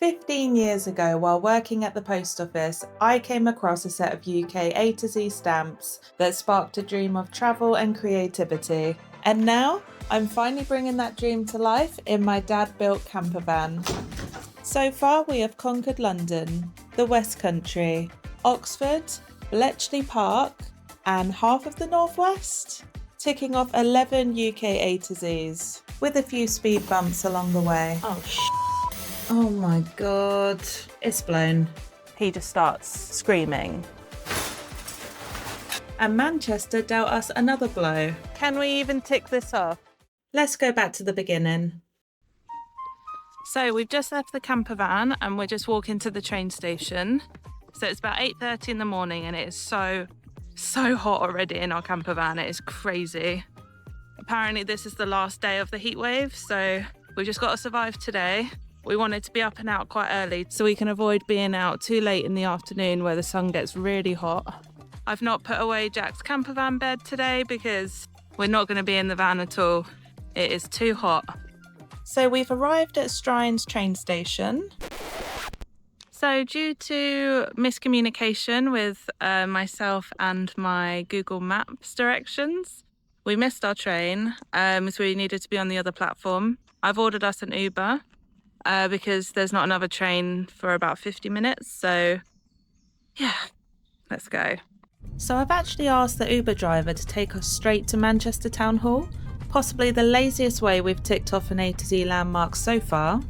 15 years ago, while working at the post office, I came across a set of UK A to Z stamps that sparked a dream of travel and creativity. And now, I'm finally bringing that dream to life in my dad-built campervan. So far, we have conquered London, the West Country, Oxford, Bletchley Park, and half of the Northwest, ticking off 11 UK A to Zs, with a few speed bumps along the way. Oh my god, it's blown. He just starts screaming. And Manchester dealt us another blow. Can we even tick this off? Let's go back to the beginning. So we've just left the campervan and we're just walking to the train station. So it's about 8:30 in the morning and it is so hot already in our campervan. It is crazy. Apparently this is the last day of the heat wave, so we've just got to survive today. We wanted to be up and out quite early so we can avoid being out too late in the afternoon where the sun gets really hot. I've not put away Jack's campervan bed today because we're not going to be in the van at all. It is too hot. So we've arrived at Strines train station. So due to miscommunication with myself and my Google Maps directions, we missed our train, so we needed to be on the other platform. I've ordered us an Uber because there's not another train for about 50 minutes. So yeah, let's go. So I've actually asked the Uber driver to take us straight to Manchester Town Hall, possibly the laziest way we've ticked off an A to Z landmark so far.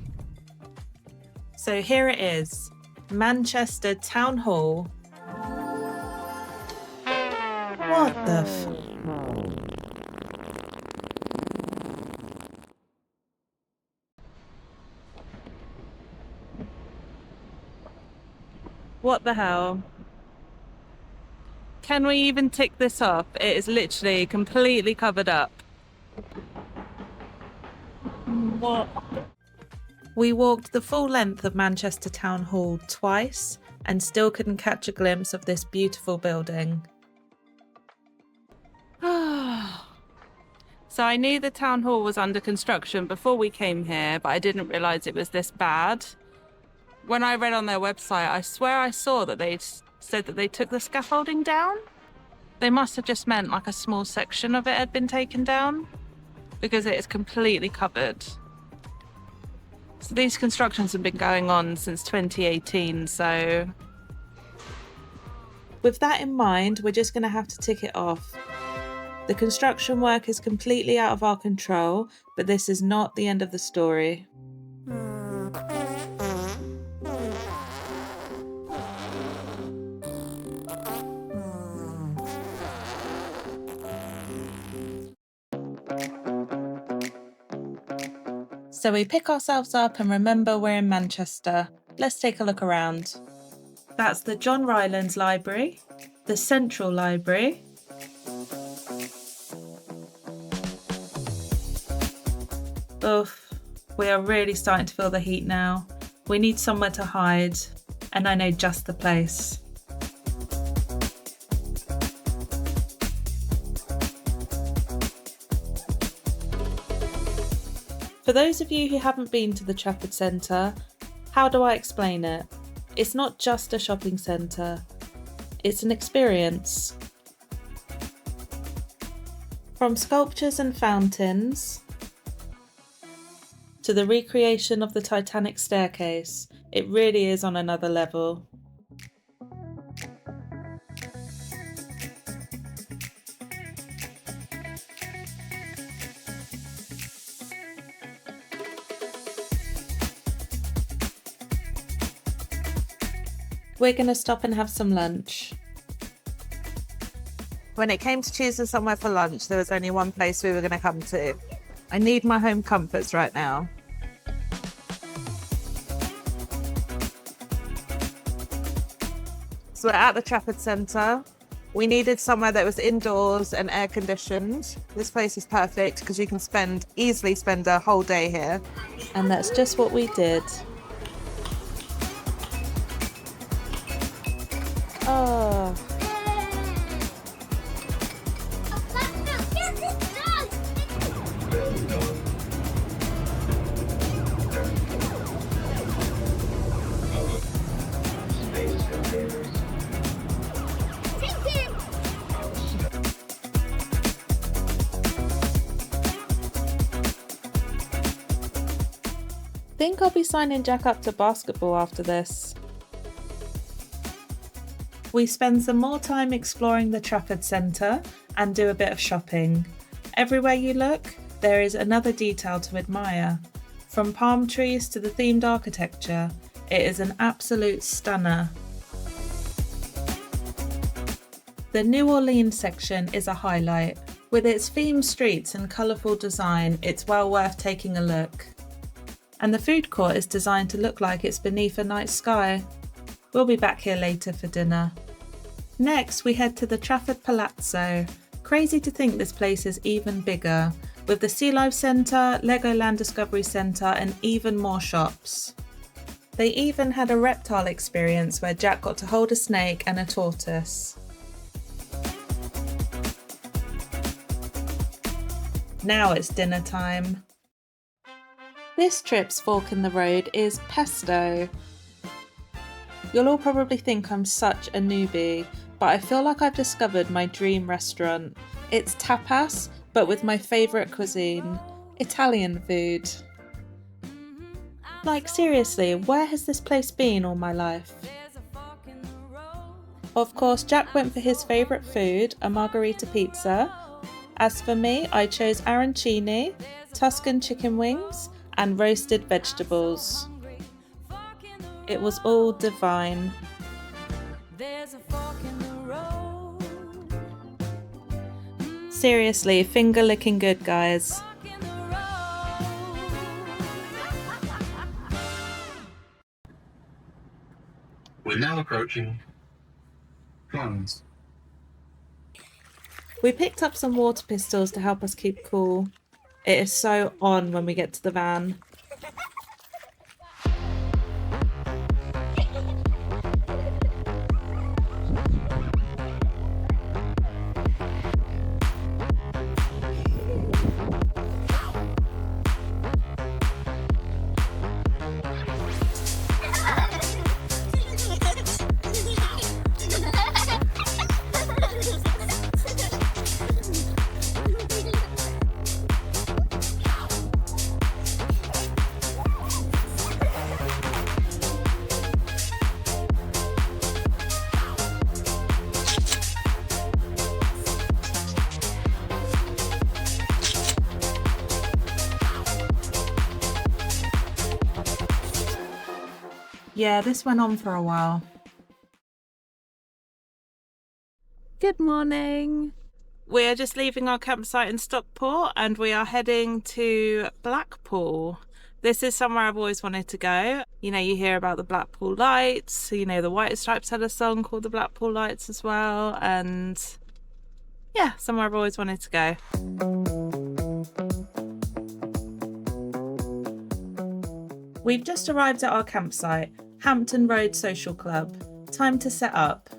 So here it is, Manchester Town Hall. What the What the hell? Can we even tick this off? It is literally completely covered up. What? We walked the full length of Manchester Town Hall twice and still couldn't catch a glimpse of this beautiful building. So I knew the Town Hall was under construction before we came here, but I didn't realise it was this bad. When I read on their website, I swear I saw that they said that they took the scaffolding down. They must have just meant like a small section of it had been taken down because it is completely covered. So these constructions have been going on since 2018, so with that in mind, we're just going to have to tick it off. The construction work is completely out of our control, but this is not the end of the story. So we pick ourselves up and remember we're in Manchester. Let's take a look around. That's the John Rylands Library, the Central Library, oof, we are really starting to feel the heat now. We need somewhere to hide, and I know just the place. For those of you who haven't been to the Trafford Centre, how do I explain it? It's not just a shopping centre, it's an experience. From sculptures and fountains to the recreation of the Titanic staircase, it really is on another level. We're going to stop and have some lunch. When it came to choosing somewhere for lunch, there was only one place we were going to come to. I need my home comforts right now. So we're at the Trafford Centre. We needed somewhere that was indoors and air conditioned. This place is perfect because you can easily spend a whole day here. And that's just what we did. Oh. think I'll be signing Jack up to basketball after this. We spend some more time exploring the Trafford Centre and do a bit of shopping. Everywhere you look, there is another detail to admire. From palm trees to the themed architecture, it is an absolute stunner. The New Orleans section is a highlight. With its themed streets and colourful design, it's well worth taking a look. And the food court is designed to look like it's beneath a night sky. We'll be back here later for dinner. Next, we head to the Trafford Palazzo. Crazy to think this place is even bigger, with the Sea Life Centre, Legoland Discovery Centre and even more shops. They even had a reptile experience where Jack got to hold a snake and a tortoise. Now it's dinner time. This trip's fork in the road is pesto. You'll all probably think I'm such a newbie, but I feel like I've discovered my dream restaurant. It's tapas, but with my favourite cuisine, Italian food. Like seriously, where has this place been all my life? Of course, Jack went for his favourite food, a margherita pizza. As for me, I chose arancini, Tuscan chicken wings, and roasted vegetables. It was all divine. Seriously, finger licking good, guys. We're now approaching Flans. We picked up some water pistols to help us keep cool. It is so on when we get to the van. Yeah, this went on for a while. Good morning. We are just leaving our campsite in Stockport and we are heading to Blackpool. This is somewhere I've always wanted to go. You know, you hear about the Blackpool Lights, you know, the White Stripes had a song called the Blackpool Lights as well, and yeah, somewhere I've always wanted to go. We've just arrived at our campsite, Hampton Road Social Club. Time to set up.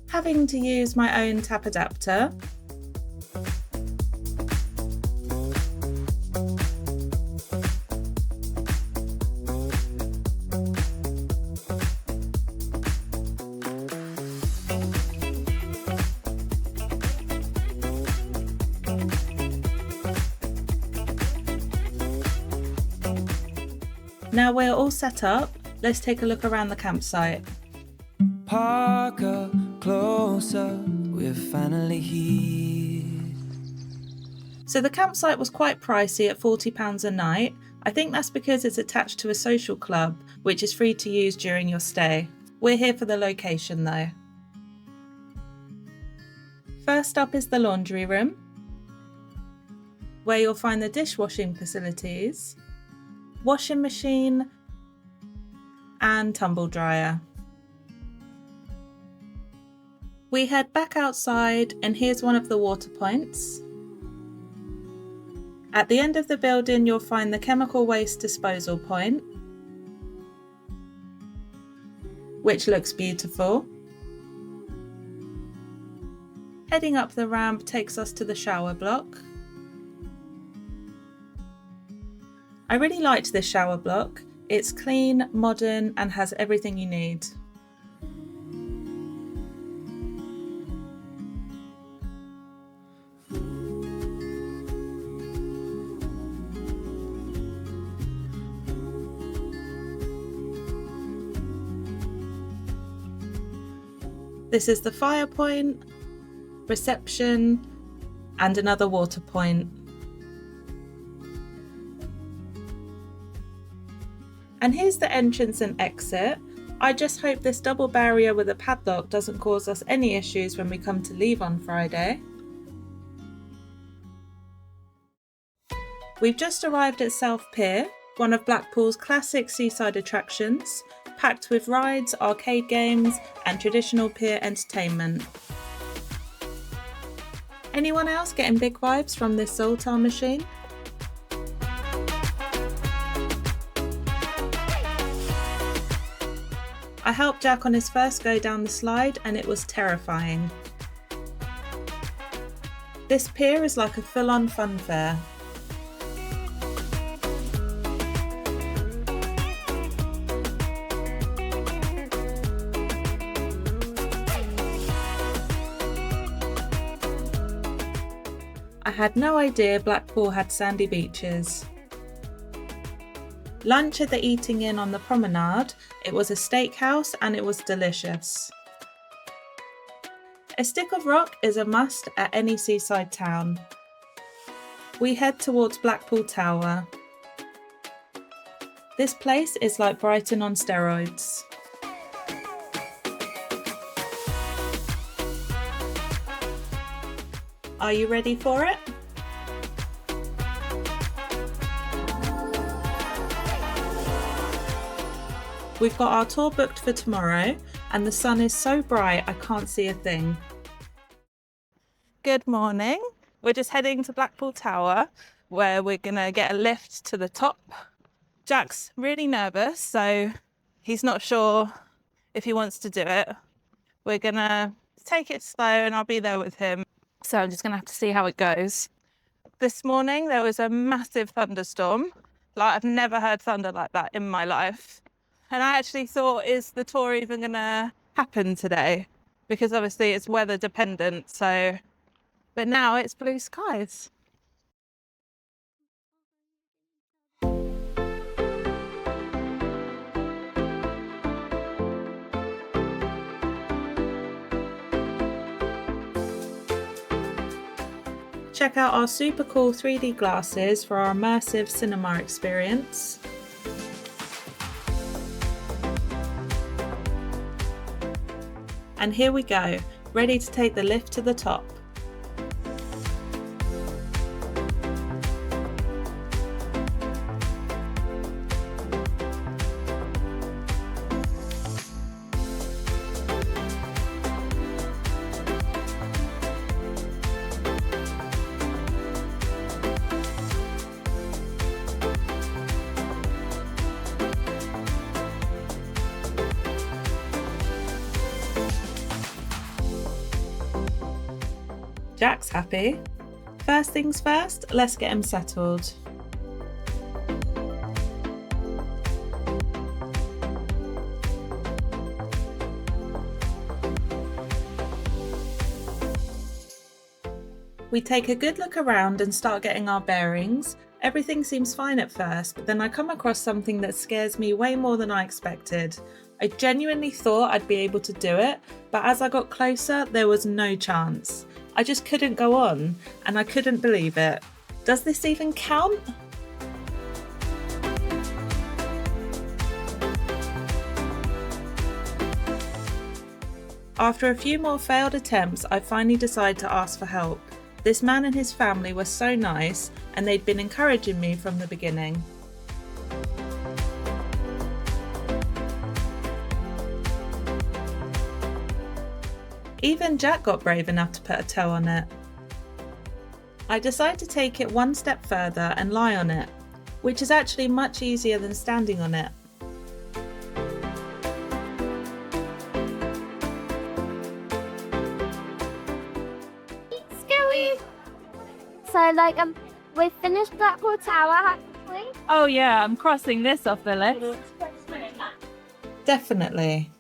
Having to use my own tap adapter. Now we're all set up, let's take a look around the campsite. Park up closer, we're finally here. So the campsite was quite pricey at £40 a night. I think that's because it's attached to a social club, which is free to use during your stay. We're here for the location though. First up is the laundry room, where you'll find the dishwashing facilities, washing machine and tumble dryer. We head back outside and here's one of the water points. At the end of the building you'll find the chemical waste disposal point, which looks beautiful. Heading up the ramp takes us to the shower block. I really liked this shower block. It's clean, modern, and has everything you need. This is the fire point, reception, and another water point. And here's the entrance and exit. I just hope this double barrier with a padlock doesn't cause us any issues when we come to leave on Friday. We've just arrived at South Pier, one of Blackpool's classic seaside attractions, packed with rides, arcade games, and traditional pier entertainment. Anyone else getting big vibes from this Zoltar machine? I helped Jack on his first go down the slide and it was terrifying. This pier is like a full-on fun fair. I had no idea Blackpool had sandy beaches. Lunch at the Eating Inn on the promenade. It was a steakhouse and it was delicious. A stick of rock is a must at any seaside town. We head towards Blackpool Tower. This place is like Brighton on steroids. Are you ready for it? We've got our tour booked for tomorrow and the sun is so bright I can't see a thing. Good morning. We're just heading to Blackpool Tower where we're going to get a lift to the top. Jack's really nervous, so he's not sure if he wants to do it. We're going to take it slow and I'll be there with him. So I'm just going to have to see how it goes. This morning there was a massive thunderstorm. I've never heard thunder like that in my life. And I actually thought, is the tour even going to happen today? Because obviously it's weather dependent, so... But now it's blue skies. Check out our super cool 3D glasses for our immersive cinema experience. And here we go, ready to take the lift to the top. Jack's happy. First things first, let's get him settled. We take a good look around and start getting our bearings. Everything seems fine at first, but then I come across something that scares me way more than I expected. I genuinely thought I'd be able to do it, but as I got closer, there was no chance. I just couldn't go on, and I couldn't believe it. Does this even count? After a few more failed attempts, I finally decided to ask for help. This man and his family were so nice, and they'd been encouraging me from the beginning. Even Jack got brave enough to put a toe on it. I decided to take it one step further and lie on it, which is actually much easier than standing on it. Scary. So we finished Blackpool Tower actually. Oh yeah, I'm crossing this off the list. Definitely.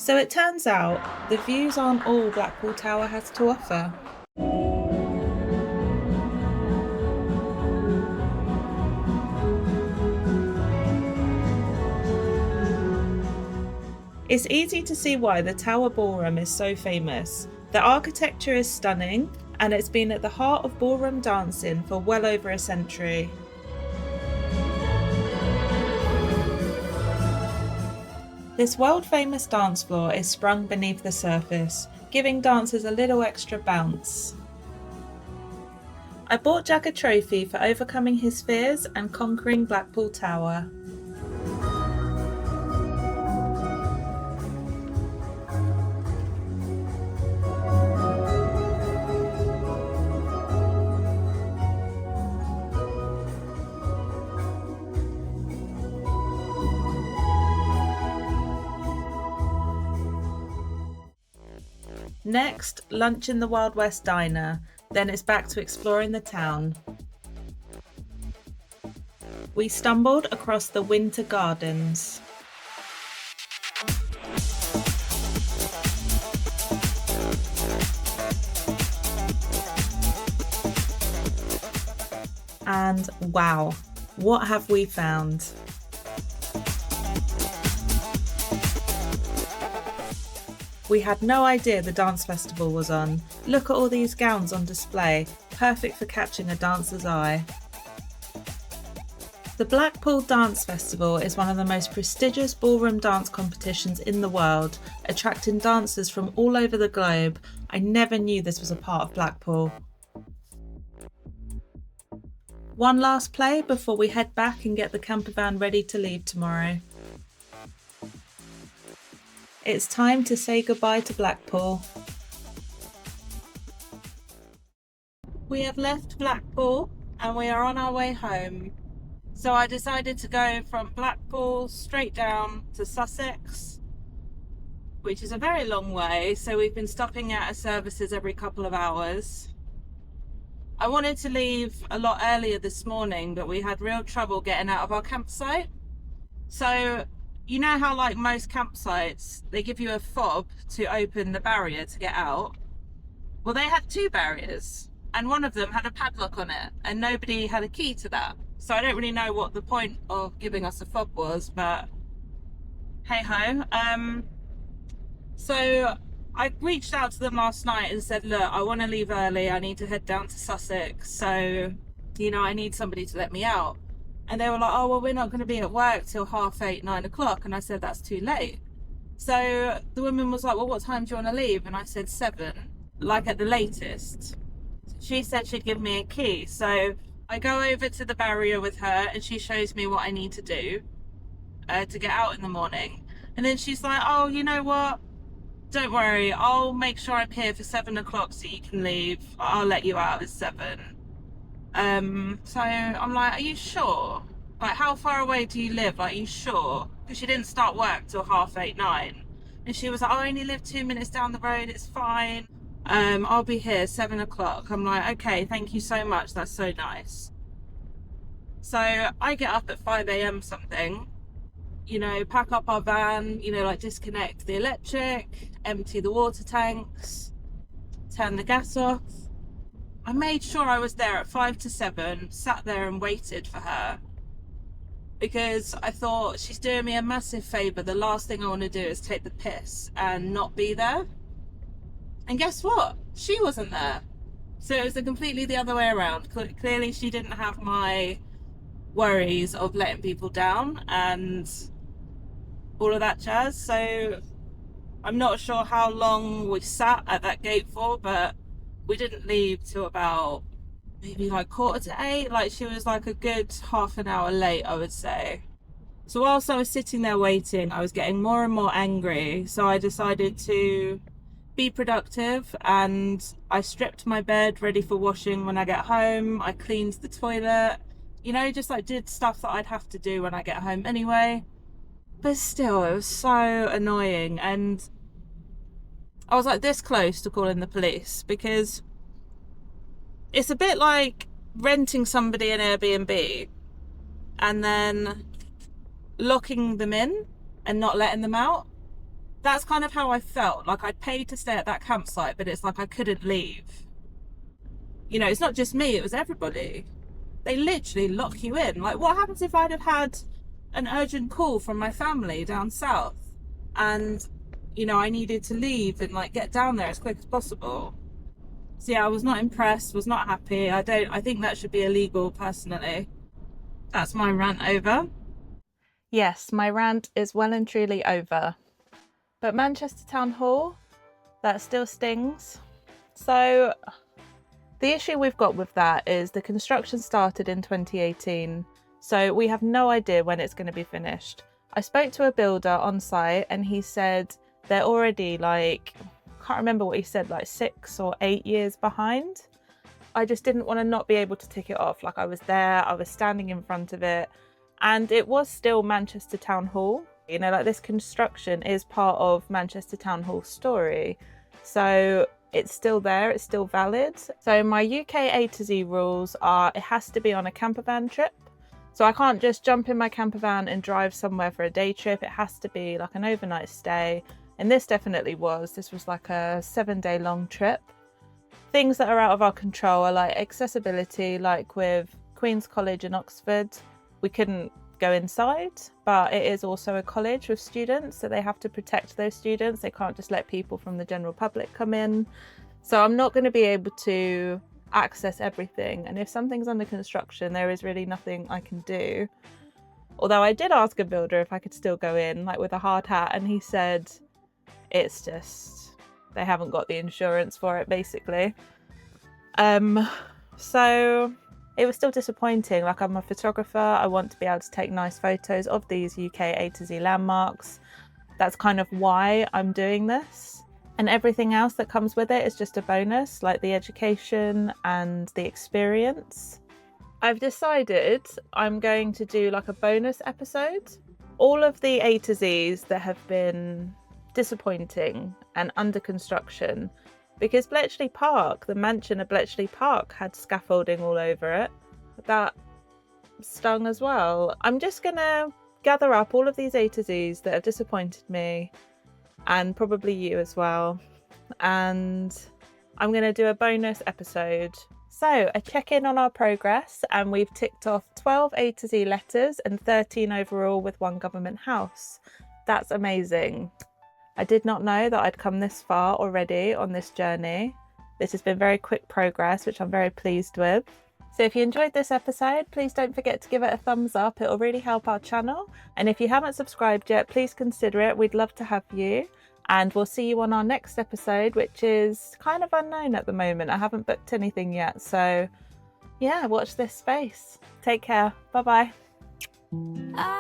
So it turns out the views aren't all Blackpool Tower has to offer. It's easy to see why the Tower Ballroom is so famous. The architecture is stunning, and it's been at the heart of ballroom dancing for well over a century. This world-famous dance floor is sprung beneath the surface, giving dancers a little extra bounce. I bought Jack a trophy for overcoming his fears and conquering Blackpool Tower. Next, lunch in the Wild West Diner, then it's back to exploring the town. We stumbled across the Winter Gardens. And wow, what have we found? We had no idea the dance festival was on. Look at all these gowns on display, perfect for catching a dancer's eye. The Blackpool Dance Festival is one of the most prestigious ballroom dance competitions in the world, attracting dancers from all over the globe. I never knew this was a part of Blackpool. One last play before we head back and get the campervan ready to leave tomorrow. It's time to say goodbye to Blackpool. We have left Blackpool and we are on our way home. So I decided to go from Blackpool straight down to Sussex, which is a very long way, so we've been stopping at services every couple of hours. I wanted to leave a lot earlier this morning, but we had real trouble getting out of our campsite. So you know how like most campsites, they give you a fob to open the barrier to get out? Well, they had two barriers and one of them had a padlock on it and nobody had a key to that. So I don't really know what the point of giving us a fob was, but hey ho. So I reached out to them last night and said, look, I want to leave early. I need to head down to Sussex. So, you know, I need somebody to let me out. And they were like, oh, well, we're not going to be at work till 8:30, 9 o'clock. And I said, that's too late. So the woman was like, well, what time do you want to leave? And I said 7, like at the latest. She said she'd give me a key. So I go over to the barrier with her and she shows me what I need to do to get out in the morning. And then she's like, oh, you know what? Don't worry. I'll make sure I'm here for 7 o'clock so you can leave. I'll let you out at 7. So I'm like, are you sure? Like, how far away do you live? Like, are you sure? Because she didn't start work till 8:30, 9. And she was like, I only live 2 minutes down the road. It's fine. I'll be here 7 o'clock. I'm like, okay, thank you so much. That's so nice. So I get up at 5 a.m. something, you know, pack up our van, you know, like disconnect the electric, empty the water tanks, turn the gas off. I made sure I was there at 5 to 7, sat there and waited for her because I thought she's doing me a massive favour. The last thing I want to do is take the piss and not be there. And guess what? She wasn't there. So it was completely the other way around. Clearly she didn't have my worries of letting people down and all of that jazz. So I'm not sure how long we sat at that gate for, but we didn't leave till about maybe like 7:45. Like, she was like a good half an hour late, I would say. So whilst I was sitting there waiting, I was getting more and more angry. So I decided to be productive and I stripped my bed ready for washing when I get home. I cleaned the toilet, you know, just like did stuff that I'd have to do when I get home anyway. But still, it was so annoying. And I was like this close to calling the police because it's a bit like renting somebody an Airbnb and then locking them in and not letting them out. That's kind of how I felt. Like, I'd paid to stay at that campsite, but it's like I couldn't leave. You know, it's not just me, it was everybody. They literally lock you in. Like, what happens if I'd have had an urgent call from my family down south? and you know, I needed to leave and like get down there as quick as possible. So yeah, I was not impressed, was not happy. I think that should be illegal personally. That's my rant over. Yes, my rant is well and truly over. But Manchester Town Hall, that still stings. So the issue we've got with that is the construction started in 2018. So we have no idea when it's going to be finished. I spoke to a builder on site and he said they're already like, I can't remember what he said, like 6 or 8 years behind. I just didn't want to not be able to tick it off. Like I was there, I was standing in front of it, and it was still Manchester Town Hall. You know, like this construction is part of Manchester Town Hall's story. So it's still there, it's still valid. So my UK A to Z rules are it has to be on a campervan trip. So I can't just jump in my campervan and drive somewhere for a day trip. It has to be like an overnight stay. And this definitely was. This was like a 7-day long trip. Things that are out of our control are like accessibility, like with Queen's College in Oxford, we couldn't go inside, but it is also a college with students, so they have to protect those students. They can't just let people from the general public come in. So I'm not going to be able to access everything. And if something's under construction, there is really nothing I can do. Although I did ask a builder if I could still go in, like with a hard hat, and he said it's just, they haven't got the insurance for it, basically. So it was still disappointing. Like, I'm a photographer, I want to be able to take nice photos of these UK A to Z landmarks. That's kind of why I'm doing this. And everything else that comes with it is just a bonus, like the education and the experience. I've decided I'm going to do like a bonus episode. All of the A to Zs that have been disappointing and under construction, because Bletchley Park, the mansion of Bletchley Park, had scaffolding all over it. That stung as well. I'm just gonna gather up all of these A to Zs that have disappointed me, and probably you as well, and I'm gonna do a bonus episode. So a check-in on our progress, and we've ticked off 12 A to Z letters and 13 overall with 1 government house. That's amazing. I did not know that I'd come this far already on this journey. This has been very quick progress, which I'm very pleased with. So if you enjoyed this episode, please don't forget to give it a thumbs up. It'll really help our channel. And if you haven't subscribed yet, please consider it. We'd love to have you. And we'll see you on our next episode, which is kind of unknown at the moment. I haven't booked anything yet. So yeah, watch this space. Take care. Bye-bye.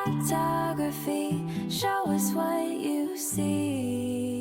Photography, show us what you see.